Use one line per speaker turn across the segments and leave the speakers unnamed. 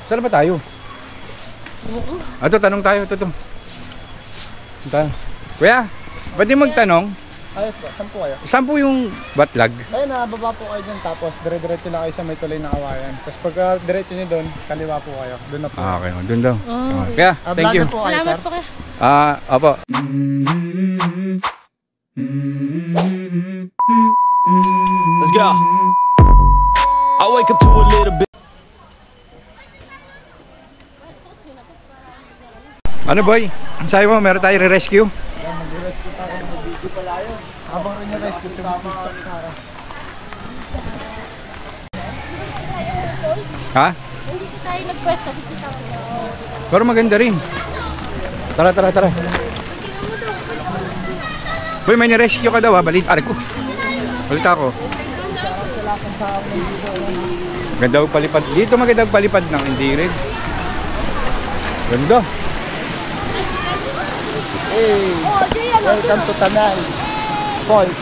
Saan ba tayo? Ito, tanong tayo. Ito. Kuya, pwede magtanong?
Ayos po, saan po kayo?
Saan po yung Batlag?
Ayun, nababa po kayo dyan, tapos dire-diretso lang kayo sa may tuloy na kawayan. Tapos pagka diretso nyo doon, kaliwa po kayo. Doon na po.
Okay, doon daw. Kaya, thank you.
Po kayo,
Salamat
sir.
po kayo.
Opo.
Let's go. I wake up to a little bit.
Ano boy? Sabi mo, meron tayo re-rescue?
Mag-rescue tayo ng video pala yun. Habang rin yung rescue, tumama Sara.
Ha?
Hindi ko tayo nag-quest kasi kita ko.
Pero maganda rin. Tara. Boy, may ni-rescue ka daw ha? Balita ko. Ganda palipad. Dito magandang palipad ng hindi rin. Ganda.
Hey, welcome to Tanay Falls.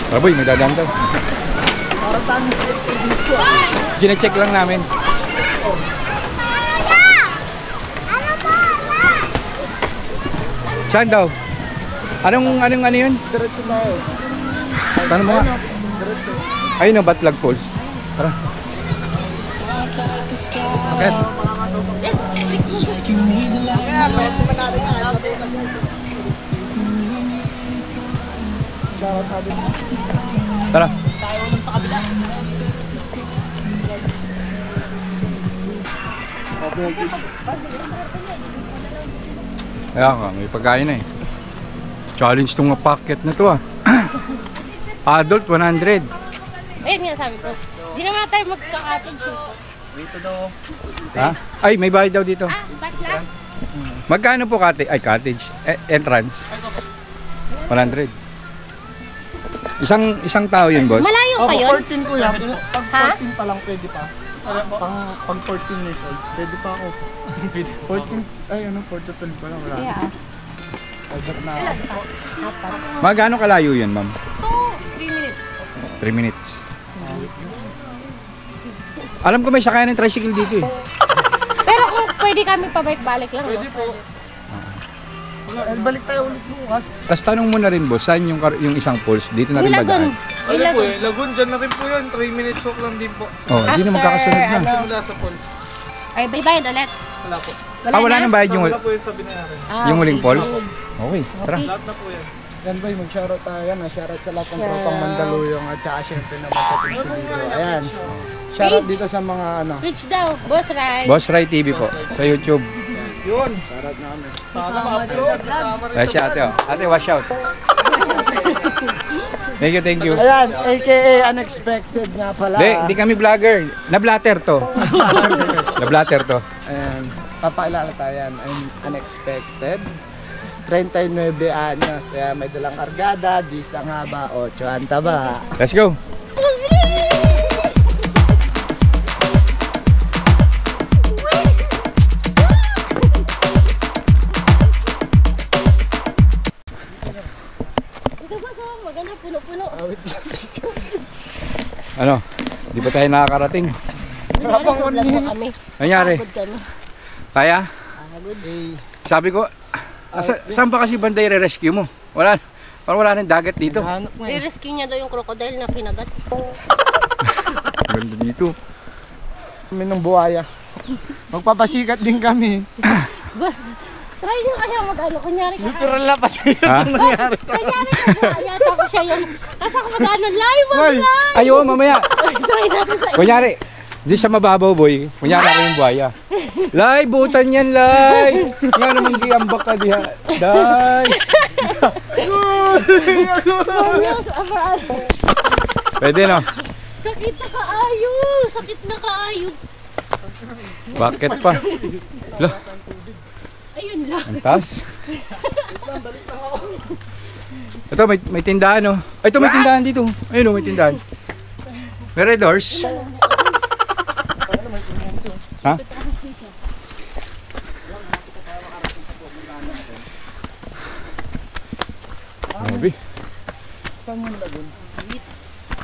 Tara boy, may dadaan daw.
Parang tayo dito.
Gine-check lang namin. Saan daw? Anong ano yun?
Diretso na yun.
Tanong mo nga.
Diretso.
Ayun ang Batlag Falls. Tara. Bakit?
Kaya, kahit naman natin yan. Shoutout natin.
Tara.
Tayo lang sa kabila.
Kaya nga, may pagkain na eh. Challenge tong packet na to ah. Adult 100.
Ayun nga sabi ko. Hindi naman tayo magka-cottage dito.
Dito daw.
Ha? Ay, may bayad daw dito.
Batlag?
Magkano po cottage? Ay, cottage. Entrance. 100. Isang tao yun, boss?
Malayo pa yun?
14 ko yan. Pag
Ha?
14 pa lang pwede pa. Pag 14 years old, pwede pa ako. 14, ay ano, 4 to 12 pa lang. Wala.
Kaya
Pwede na.
apat.
Magkano kalayo yan, ma'am?
3 minutes.
3 minutes. Alam ko may sakayan ng tricycle dito eh.
Pero kung pwede kami pabalik-balik lang.
Pwede
No?
po. Balik tayo ulit bukas.
Tapos tanong mo na rin, boss, saan yung isang falls? Dito na rin ba
Ilagun.
daan?
Ilagun.
Lagun, dyan na rin po yun. 3 minutes walk lang din po.
Oh, hindi na magkakasunod na.
Ano?
Mula sa falls.
Ay, bayad ulit.
Wala po.
Wala nang bayad yung,
Wala po yun sa binayaran.
yung huling falls? Okay, tara.
Lahat na po yan.
Yan boy, mag-shoutout tayo yan. Shoutout sa lahat ng tropang Mandaluyong at saka syempre naman sa Team Sililo. Ayan. Shoutout dito sa mga ano.
Which daw? Boss Rai.
Boss Rai TV po, sa YouTube.
Yun. Shoutout namin.
Sana ma-upload. Kasama rin
Kaya si ate, oh. Ate, wash out. Thank you.
Ayan, aka Unexpected nga pala.
Di kami vlogger. Na-blatter to. Na-blatter to.
Ayan, papakilala tayo yan. I'm Unexpected. 39 anyos. Kaya may dalang kargada, G's ang haba, 8 ang taba.
Let's go.
Ito ba so? Maganda puno-puno.
Ano? Di ba tayo nakakarating?
Habang kami.
Nangyari?
Pagod kami.
Kaya?
Hey,
Sabi ko, saan ba kasi banday re-rescue mo? Wala. Parang wala nang dagat dito.
hanap mo eh.
I-rescue niya daw yung crocodile na kinagat.
Ganda dito.
Kami ng buhaya. Magpapasikat din kami.
Boss, try niyo kaya mag-ano. Kunyari ka.
Literal na pasikat
Ha?
ang nangyari.
Kunyari ka. Tapos siya yung. Tapos ako mag-ano. Live mo
Hoy!
live.
Ayo, mamaya.
Try natin sa
Kunyari, di sa mababaw boy. Kunyari ako yung buhaya. Lay, butan yan, lay. Nga naman giambak ka diha. Day.
News overall.
Pwede no?
Sakit na kaayo. Sakit na kaayo.
Bakit pa? Lo,
Ayun lang.
ang taas. Ito, may tindahan no? Ay, ito may tindahan dito. Ayun o, may tindahan. May red doors. Ha? Grabe.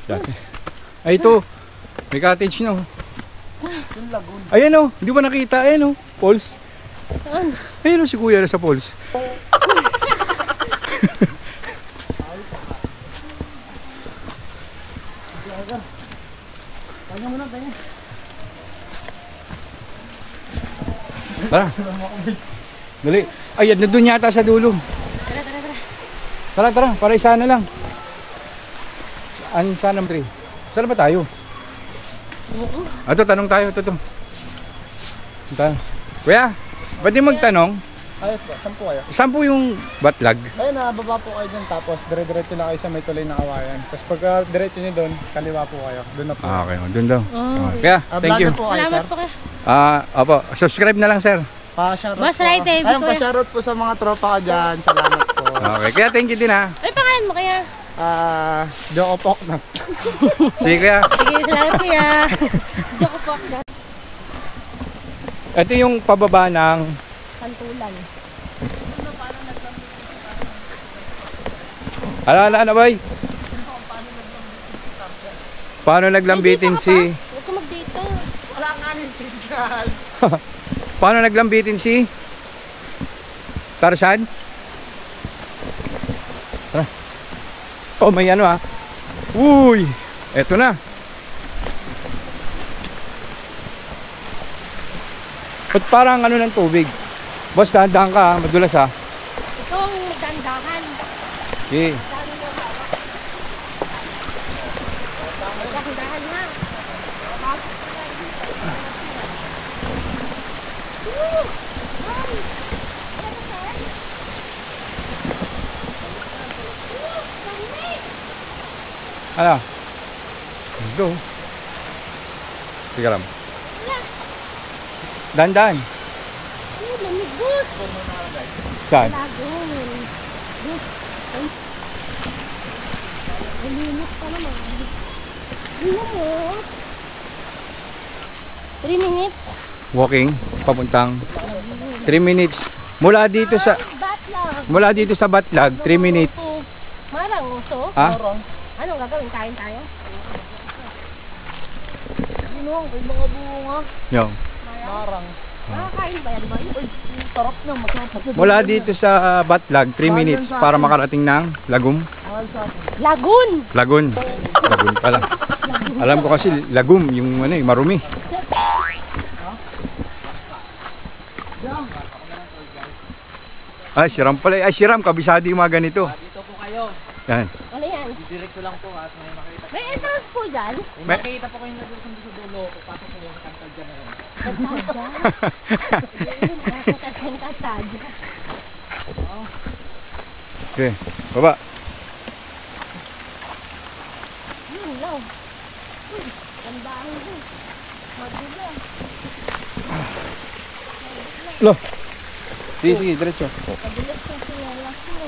Dati. Ay, ito. May cottage no. Ayan o, hindi ba nakita? Ayan o, falls.
Saan?
Ayan o si kuya na sa falls. Tara. Dali. Ayan, nandun yata sa dulo.
Tara, tara, tara.
Tara, tara, para isa na lang. Saan sana 3? Saan ba tayo? Ito, tanong tayo. Ito. Kuya, ba't di magtanong?
Ayos ba? Saan po kayo?
Saan po yung batlag?
Ayun na, baba po kayo dyan. Tapos dire-diretso na kayo sa may tuloy ng kawayan. Tapos pagka diretso nyo doon, kaliwa po kayo. Doon na po.
Ah, okay. Doon daw.
Oh.
Kaya, thank you.
Vlogger po kayo,
Salamat
sir.
po kayo.
Opo, subscribe na lang, sir.
Pa-shoutout
Boss
po.
Ray, David
Ayun,
ko yan.
pa-shoutout po sa mga tropa ko dyan. Salamat po.
Okay, kaya thank you din ha.
Ano pangalan mo kaya?
Joko Pok na.
Sige kuya.
Sige, salamat kuya. Joke po.
Ito yung pababa ng
Pantulan.
ano boy? Paano naglambitin si
Huwag ka mag-data.
Wala nga ni signal.
Paano naglambitin si Tarzan? Tara. Oh, may ano ah. Uy, eto na. Ba't parang ano ng tubig? Boss, dahan-dahan ka ha, madulas ha.
Ito ang magdandahan.
Okay.
Magdandahan ha.
Ano? Go. Sige lang. Dahan-dahan.
Lamig, boss.
Saan?
Lagon. Boss. Ay, limot pa naman. Limot. 3 minutes.
Walking papuntang 3 minutes. Mula dito sa Batlag 3 minutes.
Marang uso.
Ha?
Anong gagawin? Kain tayo?
Ginuwang kay mga bunga.
Yo.
Marang.
Makakain ba yan ba?
Sarap na, masarap.
Mula dito sa Batlag 3 minutes para makarating ng Lagum.
Lagun!
Lagun pala. Alam ko kasi Lagum yung ano eh, marumi. Ay, siram pala. Ay, siram. Kabisado yung mga ganito.
Dito po kayo.
Yan.
Ano yan?
Direkto lang po at may makita.
May entrance po dyan?
May-
Makikita po kayo nagsusundo sa dulo. Papasok po yung kantal dyan na rin.
Kasad.
Okay. Baba.
Yun lang. Tandaan ko. Magulo.
Lo. Sige, diretso.
Magulos yung sinalas mo.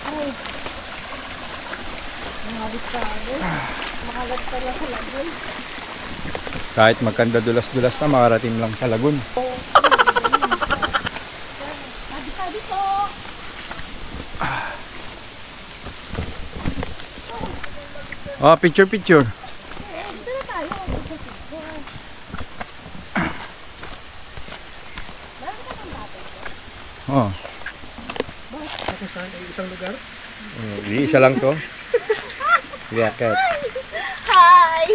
Ay. Mahabit ka agad. Makagat pa lang sa lagun.
Kahit magkanda dulas-dulas na, makarating lang sa Lagun.
Sabi po.
Oh, picture.
Dito na tayo.
Oh.
Saan? Isang lugar?
Isa lang to. Yakat.
Hi!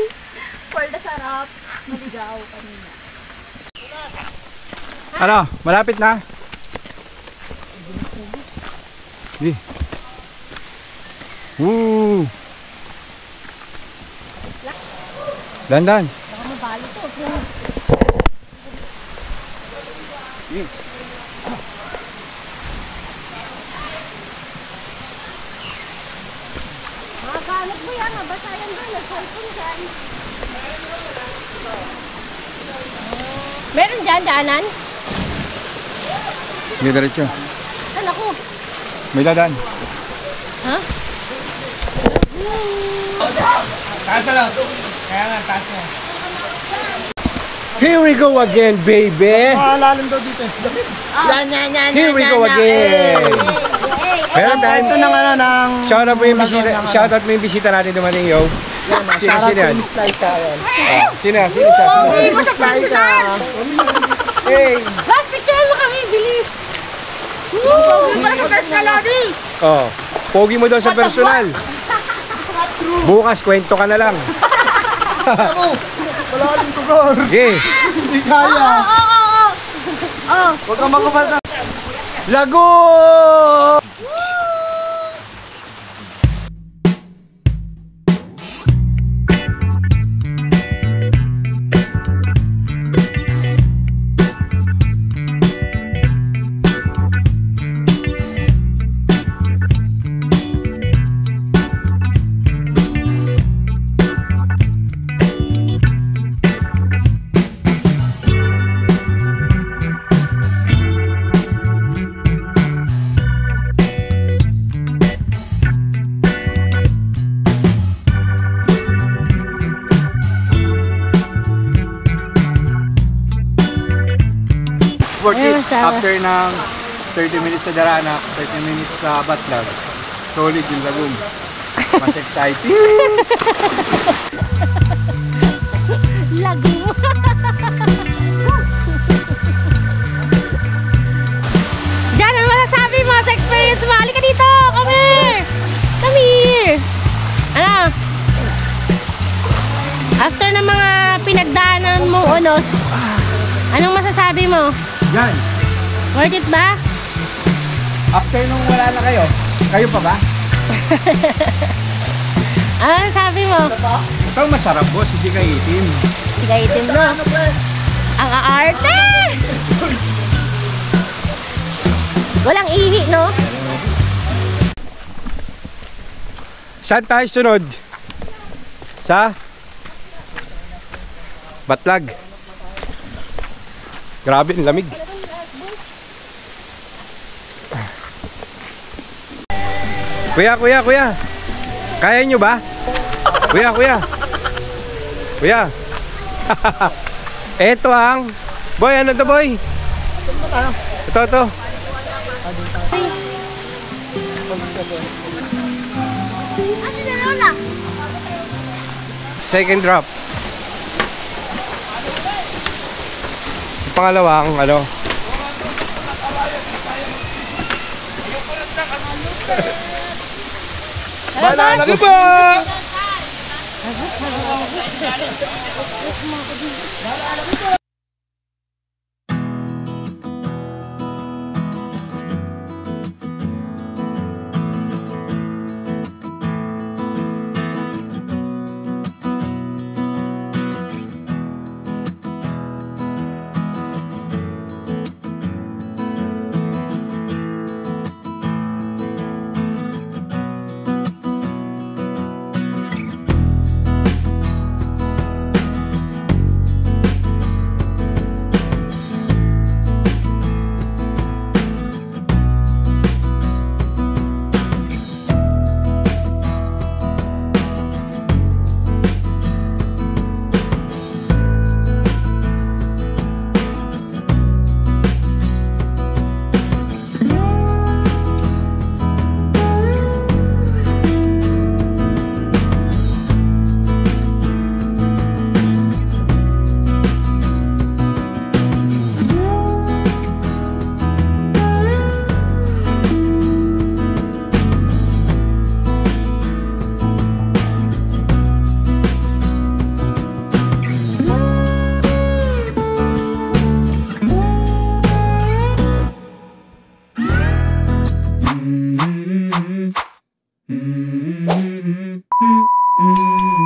For the sarap. Maligaw kanina.
Ano? Malapit na? Di. Woo! Dandan.
Baka mabalo to. Makakanot mo yan. Mabasayan doon. Nag-cellphone dyan. Meron dyan, daanan?
Hindi diretso.
Ano ako?
May dadan.
Ha?
Taas na lang. Kaya nga, taas na.
Here we go again, baby.
Lalim daw dito.
Here we go again. Meron time.
Ito na nga ng...
Shoutout mo yung bisita natin dumating, yo. Sino,
Sarang
sino yan?
Miss Laika yan.
Sino yan? Sino siya? Sino?
Hindi mo sa
Miss Laika.
personal.
Hey!
Last picture mo kami, bilis. Woo! Para sa personal, Adi.
Oh, pogi mo daw sa personal. Bukas, kwento ka na lang.
Wala rin tugor.
Okay.
Hindi kaya. Huwag kang makapal.
Lago! Worth it. After ng 30 minutes sa Darana, 30 minutes sa Batlag, solid yung Lagum. Mas exciting.
Lago. Diyan, ano masasabi mo sa experience mo? Halika dito! Come here! Come here! Ano? After ng mga pinagdaanan mong unos, anong masasabi mo?
Yan.
Worth it ba?
After nung wala na kayo, kayo pa ba?
Ano masasabi mo?
Ito ang masarap boss, hindi ka itim.
Sige, itim no? Ang aarte! Walang ihi, no?
Saan tayo sunod? Sa? Batlag. Grabe, ang lamig. Kuya. Kaya nyo ba? Kuya. Eto ang... Boy, ano to boy? Ito. Second drop. Yung pangalawang ano? Banana ka ba?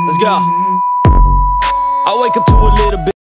Let's go. I wake up to a little bit.